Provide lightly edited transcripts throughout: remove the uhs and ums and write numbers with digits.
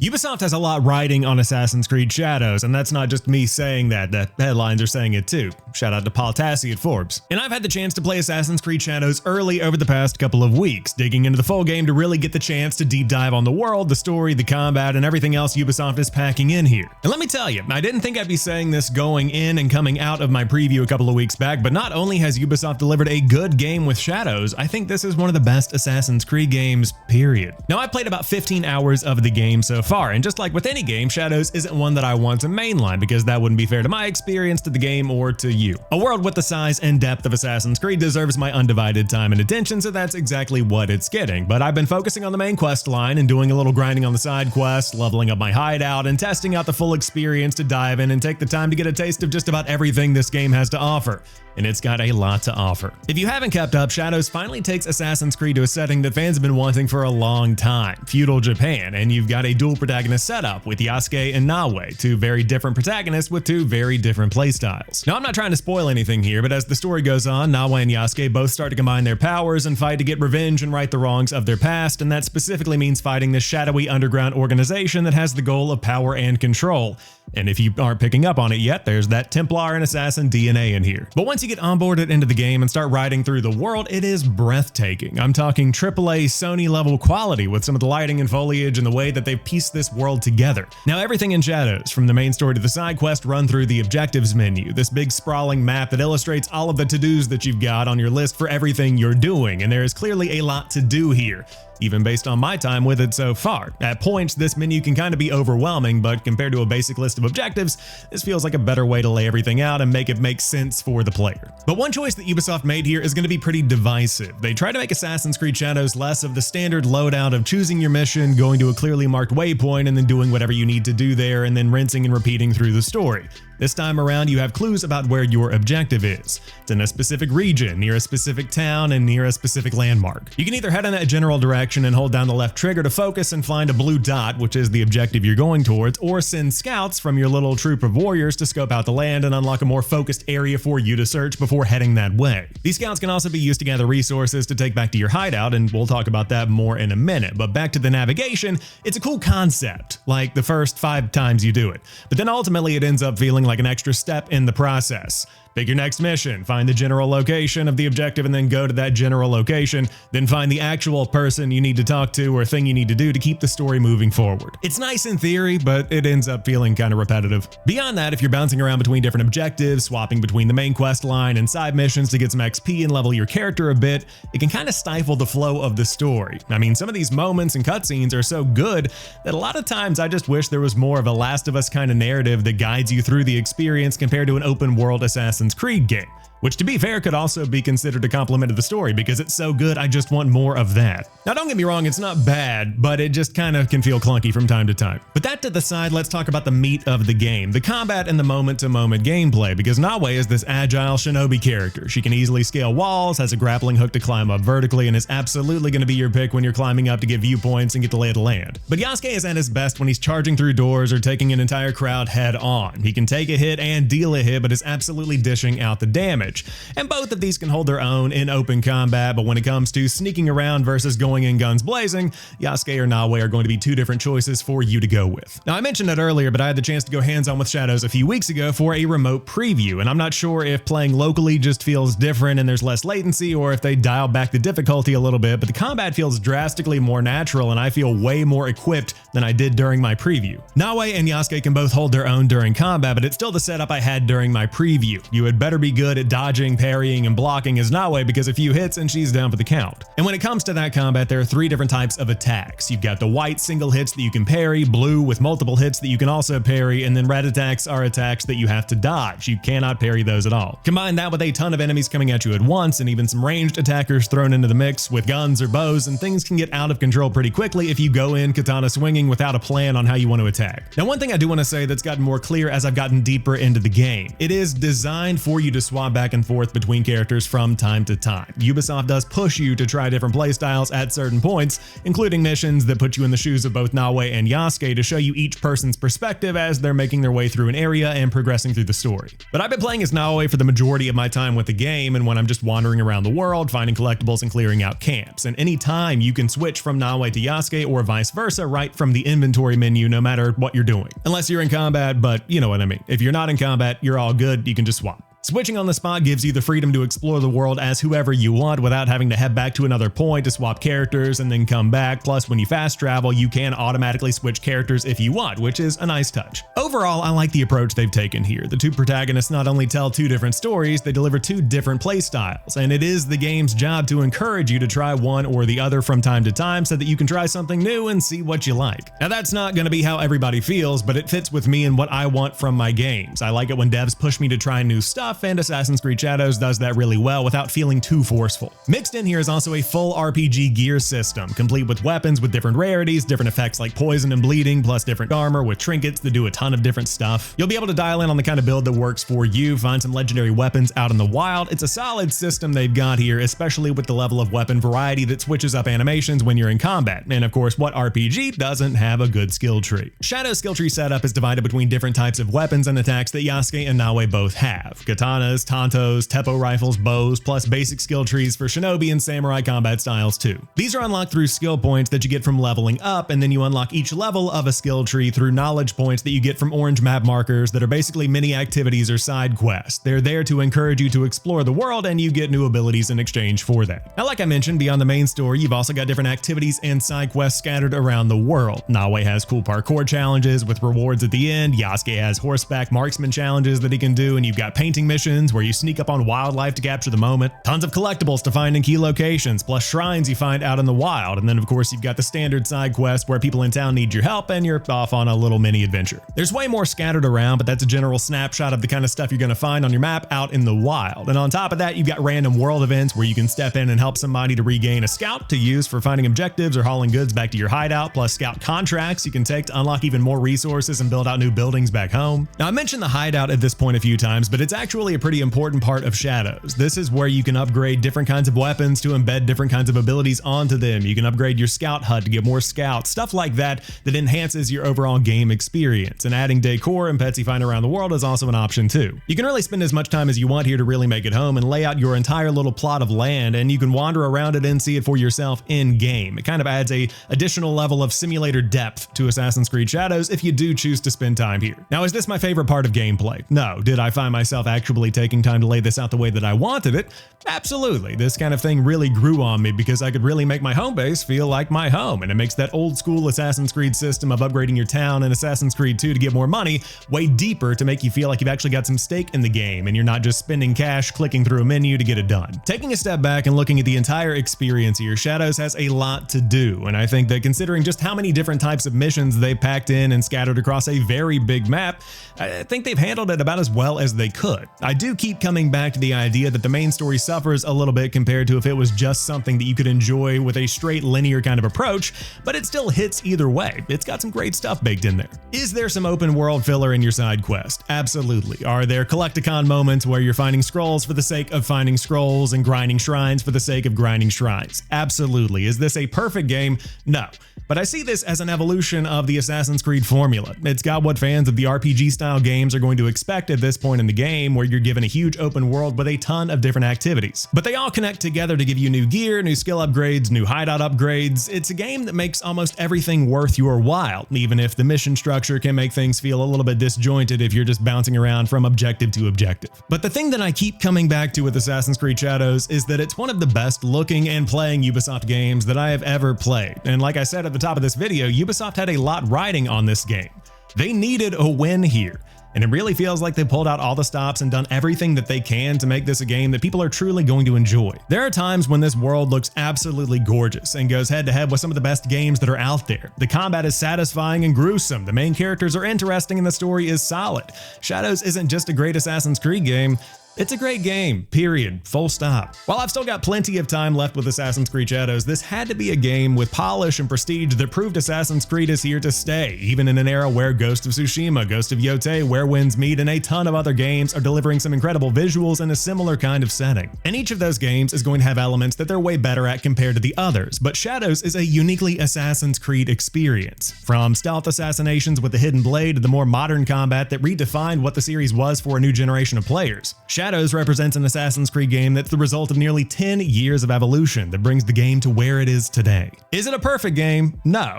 Ubisoft has a lot riding on Assassin's Creed Shadows, and that's not just me saying that, the headlines are saying it too. Shout out to Paul Tassi at Forbes. And I've had the chance to play Assassin's Creed Shadows early over the past couple of weeks, digging into the full game to really get the chance to deep dive on the world, the story, the combat, and everything else Ubisoft is packing in here. And let me tell you, I didn't think I'd be saying this going in and coming out of my preview a couple of weeks back, but not only has Ubisoft delivered a good game with Shadows, I think this is one of the best Assassin's Creed games, period. Now, I played about 15 hours of the game so far, and just like with any game, Shadows isn't one that I want to mainline because that wouldn't be fair to my experience, to the game, or to you. A world with the size and depth of Assassin's Creed deserves my undivided time and attention, so that's exactly what it's getting. But I've been focusing on the main quest line and doing a little grinding on the side quests, leveling up my hideout, and testing out the full experience to dive in and take the time to get a taste of just about everything this game has to offer. And it's got a lot to offer. If you haven't kept up, Shadows finally takes Assassin's Creed to a setting that fans have been wanting for a long time, feudal Japan, and you've got a dual protagonist setup with Yasuke and Naoe, two very different protagonists with two very different playstyles. Now, I'm not trying to spoil anything here, but as the story goes on, Naoe and Yasuke both start to combine their powers and fight to get revenge and right the wrongs of their past, and that specifically means fighting this shadowy underground organization that has the goal of power and control. And if you aren't picking up on it yet, there's that Templar and Assassin DNA in here. But once you get onboarded into the game and start riding through the world, it is breathtaking. I'm talking AAA Sony level quality with some of the lighting and foliage and the way that they've pieced this world together. Now, everything in Shadows, from the main story to the side quest, run through the objectives menu, this big sprawling map that illustrates all of the to-dos that you've got on your list for everything you're doing, and there is clearly a lot to do here, even based on my time with it so far. At points, this menu can kind of be overwhelming, but compared to a basic list of objectives, this feels like a better way to lay everything out and make it make sense for the player. But one choice that Ubisoft made here is going to be pretty divisive. They try to make Assassin's Creed Shadows less of the standard loadout of choosing your mission, going to a clearly marked waypoint, and then doing whatever you need to do there, and then rinsing and repeating through the story. This time around, you have clues about where your objective is. It's in a specific region, near a specific town, and near a specific landmark. You can either head in that general direction and hold down the left trigger to focus and find a blue dot, which is the objective you're going towards, or send scouts from your little troop of warriors to scope out the land and unlock a more focused area for you to search before heading that way. These scouts can also be used to gather resources to take back to your hideout, and we'll talk about that more in a minute. But back to the navigation, it's a cool concept, like the first 5 times you do it. But then ultimately it ends up feeling like an extra step in the process. Pick your next mission, find the general location of the objective, and then go to that general location, then find the actual person you need to talk to or thing you need to do to keep the story moving forward. It's nice in theory, but it ends up feeling kind of repetitive. Beyond that, if you're bouncing around between different objectives, swapping between the main quest line and side missions to get some XP and level your character a bit, it can kind of stifle the flow of the story. I mean, some of these moments and cutscenes are so good that a lot of times I just wish there was more of a Last of Us kind of narrative that guides you through the experience compared to an open world Assassin's Creed game, which to be fair could also be considered a compliment of the story because it's so good I just want more of that. Now don't get me wrong, it's not bad, but it just kind of can feel clunky from time to time. But that to the side, let's talk about the meat of the game, the combat and the moment-to-moment gameplay, because Naoe is this agile shinobi character. She can easily scale walls, has a grappling hook to climb up vertically, and is absolutely going to be your pick when you're climbing up to get viewpoints and get the lay of the land. But Yasuke is at his best when he's charging through doors or taking an entire crowd head on. He can take a hit and deal a hit, but is absolutely dishing out the damage. And both of these can hold their own in open combat, but when it comes to sneaking around versus going in guns blazing, Yasuke or Naoe are going to be two different choices for you to go with. Now, I mentioned it earlier, but I had the chance to go hands-on with Shadows a few weeks ago for a remote preview, and I'm not sure if playing locally just feels different and there's less latency, or if they dial back the difficulty a little bit, but the combat feels drastically more natural, and I feel way more equipped than I did during my preview. Naoe and Yasuke can both hold their own during combat, but it's still the setup I had during my preview. You had better be good at dodging, parrying, and blocking as Naoe, because a few hits and she's down for the count. And when it comes to that combat, there are 3 different types of attacks. You've got the white single hits that you can parry, blue with multiple hits that you can also parry, and then red attacks are attacks that you have to dodge. You cannot parry those at all. Combine that with a ton of enemies coming at you at once, and even some ranged attackers thrown into the mix with guns or bows, and things can get out of control pretty quickly if you go in katana swinging without a plan on how you want to attack. Now, one thing I do want to say that's gotten more clear as I've gotten deeper into the game, it is designed for you to swap back back and forth between characters from time to time. Ubisoft does push you to try different playstyles at certain points, including missions that put you in the shoes of both Nawe and Yasuke to show you each person's perspective as they're making their way through an area and progressing through the story. But I've been playing as Nawe for the majority of my time with the game, and when I'm just wandering around the world, finding collectibles and clearing out camps. And anytime you can switch from Nawe to Yasuke or vice versa right from the inventory menu, no matter what you're doing. Unless you're in combat, but you know what I mean. If you're not in combat, you're all good, you can just swap. Switching on the spot gives you the freedom to explore the world as whoever you want without having to head back to another point to swap characters and then come back. Plus, when you fast travel, you can automatically switch characters if you want, which is a nice touch. Overall, I like the approach they've taken here. The two protagonists not only tell two different stories, they deliver two different play styles, and it is the game's job to encourage you to try one or the other from time to time so that you can try something new and see what you like. Now, that's not going to be how everybody feels, but it fits with me and what I want from my games. I like it when devs push me to try new stuff, and Assassin's Creed Shadows does that really well without feeling too forceful. Mixed in here is also a full RPG gear system, complete with weapons with different rarities, different effects like poison and bleeding, plus different armor with trinkets that do a ton of different stuff. You'll be able to dial in on the kind of build that works for you, find some legendary weapons out in the wild. It's a solid system they've got here, especially with the level of weapon variety that switches up animations when you're in combat. And of course, what RPG doesn't have a good skill tree? Shadow's skill tree setup is divided between different types of weapons and attacks that Yasuke and Nawe both have. Katanas, tantos, teppo rifles, bows, plus basic skill trees for shinobi and samurai combat styles too. These are unlocked through skill points that you get from leveling up, and then you unlock each level of a skill tree through knowledge points that you get from orange map markers that are basically mini activities or side quests. They're there to encourage you to explore the world, and you get new abilities in exchange for that. Now, like I mentioned, beyond the main story, you've also got different activities and side quests scattered around the world. Nawe has cool parkour challenges with rewards at the end, Yasuke has horseback marksman challenges that he can do, and you've got painting missions where you sneak up on wildlife to capture the moment, tons of collectibles to find in key locations, plus shrines you find out in the wild, and then of course you've got the standard side quest where people in town need your help and you're off on a little mini adventure. There's way more scattered around, but that's a general snapshot of the kind of stuff you're going to find on your map out in the wild. And on top of that, you've got random world events where you can step in and help somebody to regain a scout to use for finding objectives or hauling goods back to your hideout, plus scout contracts you can take to unlock even more resources and build out new buildings back home. Now, I mentioned the hideout at this point a few times, but it's actually a pretty important part of Shadows. This is where you can upgrade different kinds of weapons to embed different kinds of abilities onto them. You can upgrade your scout hut to get more scouts, stuff like that enhances your overall game experience. And adding decor and pets you find around the world is also an option too. You can really spend as much time as you want here to really make it home and lay out your entire little plot of land, and you can wander around it and see it for yourself in game. It kind of adds a additional level of simulator depth to Assassin's Creed Shadows if you do choose to spend time here. Now, is this my favorite part of gameplay? No. Did I find myself actually taking time to lay this out the way that I wanted it? Absolutely. This kind of thing really grew on me because I could really make my home base feel like my home, and it makes that old school Assassin's Creed system of upgrading your town in Assassin's Creed 2 to get more money way deeper to make you feel like you've actually got some stake in the game and you're not just spending cash clicking through a menu to get it done. Taking a step back and looking at the entire experience here, Shadows has a lot to do, and I think that considering just how many different types of missions they packed in and scattered across a very big map, I think they've handled it about as well as they could. I do keep coming back to the idea that the main story suffers a little bit compared to if it was just something that you could enjoy with a straight linear kind of approach, but it still hits either way. It's got some great stuff baked in there. Is there some open world filler in your side quest? Absolutely. Are there Collecticon moments where you're finding scrolls for the sake of finding scrolls and grinding shrines for the sake of grinding shrines? Absolutely. Is this a perfect game? No. But I see this as an evolution of the Assassin's Creed formula. It's got what fans of the RPG style games are going to expect at this point in the game, where you're given a huge open world with a ton of different activities. But they all connect together to give you new gear, new skill upgrades, new hideout upgrades. It's a game that makes almost everything worth your while, even if the mission structure can make things feel a little bit disjointed if you're just bouncing around from objective to objective. But the thing that I keep coming back to with Assassin's Creed Shadows is that it's one of the best looking and playing Ubisoft games that I have ever played. And like I said at the top of this video, Ubisoft had a lot riding on this game. They needed a win here, and it really feels like they pulled out all the stops and done everything that they can to make this a game that people are truly going to enjoy. There are times when this world looks absolutely gorgeous and goes head to head with some of the best games that are out there. The combat is satisfying and gruesome, the main characters are interesting, and the story is solid. Shadows isn't just a great Assassin's Creed game, It's a great game, period, full stop. While I've still got plenty of time left with Assassin's Creed Shadows, this had to be a game with polish and prestige that proved Assassin's Creed is here to stay, even in an era where Ghost of Tsushima, Ghost of Yotei, Where Winds Meet, and a ton of other games are delivering some incredible visuals in a similar kind of setting. And each of those games is going to have elements that they're way better at compared to the others, but Shadows is a uniquely Assassin's Creed experience. From stealth assassinations with the hidden blade to the more modern combat that redefined what the series was for a new generation of players, Shadows represents an Assassin's Creed game that's the result of nearly 10 years of evolution that brings the game to where it is today. Is it a perfect game? No.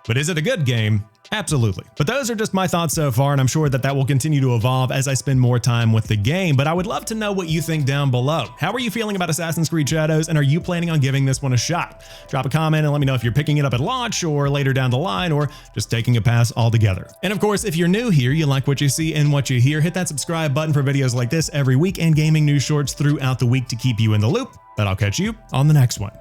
But is it a good game? Absolutely. But those are just my thoughts so far, and I'm sure that will continue to evolve as I spend more time with the game, but I would love to know what you think down below. How are you feeling about Assassin's Creed Shadows, and are you planning on giving this one a shot? Drop a comment and let me know if you're picking it up at launch or later down the line, or just taking a pass altogether. And of course, if you're new here, you like what you see and what you hear, hit that subscribe button for videos like this every week and gaming news shorts throughout the week to keep you in the loop. But I'll catch you on the next one.